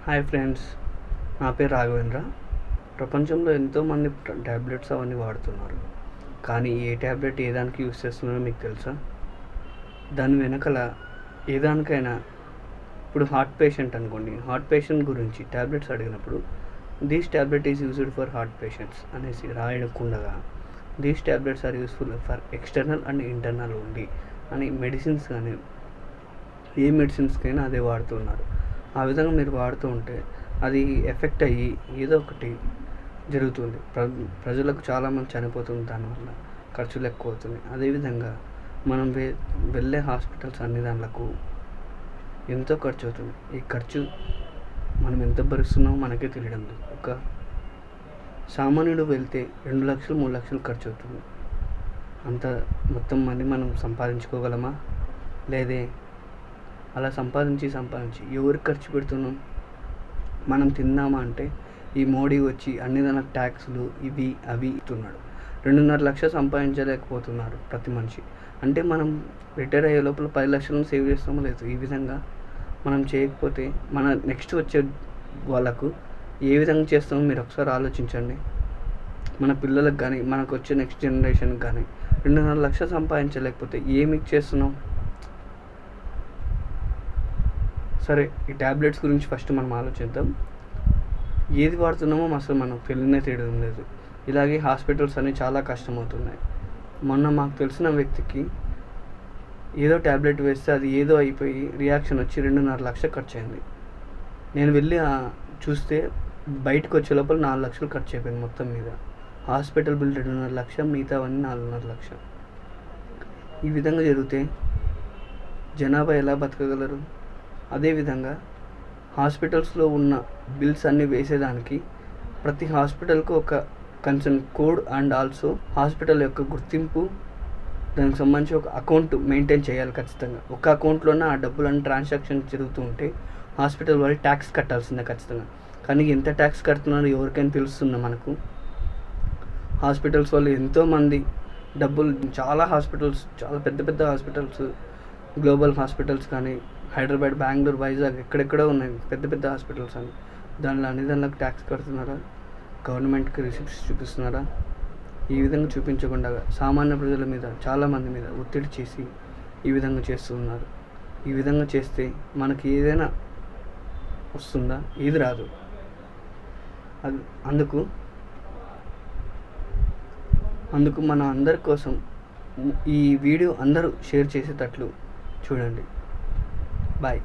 Hi friends, నా పేరు రాఘవేంద్ర. ప్రపంచంలో ఎంతోమంది ట్యాబ్లెట్స్ అవన్నీ వాడుతున్నారు. కానీ ఏ ట్యాబ్లెట్ ఏ దానికి యూస్ చేస్తున్నారో మీకు తెలుసా? దాని వెనకాల ఏ దానికైనా ఇప్పుడు హార్ట్ పేషెంట్ అనుకోండి, హార్ట్ పేషెంట్ గురించి ట్యాబ్లెట్స్ అడిగినప్పుడు these tablet is used for heart patients అనేసి రాయకుండగా these tablets are useful for external and internal only అని మెడిసిన్స్ కానీ ఏ మెడిసిన్స్కైనా అదే వాడుతున్నారు. ఆ విధంగా మీరు వాడుతూ ఉంటే అది ఎఫెక్ట్ అయ్యి ఏదో ఒకటి జరుగుతుంది. ప్రజలకు చాలామంది చనిపోతుంది, దానివల్ల ఖర్చులు ఎక్కువ అవుతున్నాయి. అదేవిధంగా మనం వెళ్ళే హాస్పిటల్స్ అన్ని దాంట్లకు ఎంతో ఖర్చు అవుతుంది. ఈ ఖర్చు మనం ఎంత భరిస్తున్నామో మనకే తెలియడం లేదు. ఒక సామాన్యుడు వెళ్తే 2 లక్షలు 3 లక్షలు ఖర్చు అవుతుంది. అంత మొత్తం మనీ మనం సంపాదించుకోగలమా? లేదే అలా సంపాదించి ఎవరికి ఖర్చు పెడుతున్నాం? మనం తిందామా అంటే ఈ మోడీ వచ్చి అన్ని దానికి ట్యాక్స్లు ఇవి అవి ఇస్తున్నాడు. 2.5 లక్షలు సంపాదించలేకపోతున్నారు ప్రతి మనిషి. అంటే మనం రిటైర్ అయ్యే లోపల 10 లక్షలను సేవ్ చేస్తామో లేదు. ఈ విధంగా మనం చేయకపోతే మన నెక్స్ట్ వచ్చే వాళ్ళకు ఏ విధంగా చేస్తామో మీరు ఒకసారి ఆలోచించండి. మన పిల్లలకు కానీ మనకు వచ్చే నెక్స్ట్ జనరేషన్కి కానీ 2.5 లక్షలు సంపాదించలేకపోతే ఏమి చేస్తున్నాం? సరే, ఈ ట్యాబ్లెట్స్ గురించి ఫస్ట్ మనం ఆలోచిద్దాం. ఏది వాడుతున్నామో అసలు మనకు తెలియడం లేదు. ఇలాగే హాస్పిటల్స్ అన్నీ చాలా కష్టమవుతున్నాయి. మొన్న మాకు తెలిసిన వ్యక్తికి ఏదో ట్యాబ్లెట్ వేస్తే అది ఏదో అయిపోయి రియాక్షన్ వచ్చి 2.5 లక్షలు ఖర్చు అయింది. నేను వెళ్ళి చూస్తే బయటకు వచ్చే లోపల 4 లక్షలు ఖర్చు అయిపోయింది మొత్తం మీద. హాస్పిటల్ బిల్ 2.5 లక్షలు, మిగతావన్నీ 4.5 లక్షలు. ఈ విధంగా జరిగితే జనాభా ఎలా బతకగలరు? అదేవిధంగా హాస్పిటల్స్లో ఉన్న బిల్స్ అన్నీ వేసేదానికి ప్రతి హాస్పిటల్కు ఒక concern code and also hospital యొక్క గుర్తింపు, దానికి సంబంధించి ఒక అకౌంట్ మెయింటైన్ చేయాలి ఖచ్చితంగా. ఒక అకౌంట్లోనే ఆ డబ్బులన్నీ ట్రాన్సాక్షన్ జరుగుతూ ఉంటే హాస్పిటల్ వాళ్ళు ట్యాక్స్ కట్టాల్సిందే ఖచ్చితంగా. కానీ ఎంత ట్యాక్స్ కడుతున్నారో ఎవరికైనా తెలుస్తుందా మనకు? హాస్పిటల్స్ వాళ్ళు ఎంతోమంది డబ్బులు, చాలా హాస్పిటల్స్, చాలా పెద్ద పెద్ద హాస్పిటల్స్, గ్లోబల్ హాస్పిటల్స్ కానీ హైదరాబాద్, బెంగళూరు, వైజాగ్ ఎక్కడెక్కడో ఉన్నాయి పెద్ద పెద్ద హాస్పిటల్స్ అని. దానికి ట్యాక్స్ కడుతున్నారా? గవర్నమెంట్కి రిసిప్ట్స్ చూపిస్తున్నారా? ఈ విధంగా చూపించకుండా సామాన్య ప్రజల మీద, చాలామంది మీద ఒత్తిడి చేసి ఈ విధంగా చేస్తూ ఉన్నారు. ఈ విధంగా చేస్తే మనకి ఏదైనా వస్తుందా? ఏది రాదు. అందుకు మన అందరి కోసం ఈ వీడియో అందరూ షేర్ చేసేటట్లు చూడండి. బాయ్.